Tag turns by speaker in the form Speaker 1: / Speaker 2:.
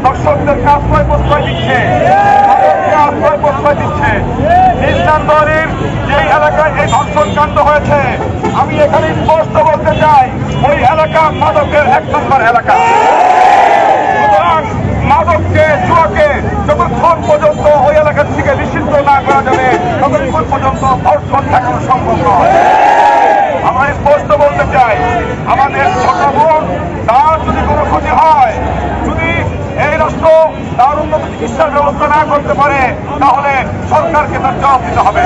Speaker 1: দর্শকদেরকে আশ্রয় প্রশ্রয় দিচ্ছে, আশ্রয় প্রশ্রয় দিচ্ছে। 3 নম্বরের যে এলাকায় এই ধর্ষণ কাণ্ড হয়েছে, আমি এখানে স্পষ্ট বলতে চাই, ওই এলাকা মাদকের 1 নম্বর এলাকা। সুতরাং মাদককে, জুয়াকে যতক্ষণ পর্যন্ত ওই এলাকার থেকে নিষিদ্ধ না করা যাবে, ততক্ষণ পর্যন্ত ধর্ষণ ঠেকানো সম্ভব নয়। আমরা স্পষ্ট বলতে চাই, আমাদের ছোট বোন তার যদি কোনো ক্ষতি হয়, যদি এই রাষ্ট্র তার উন্নত চিকিৎসার ব্যবস্থা না করতে পারে, তাহলে সরকারকে তার জবাব দিতে হবে।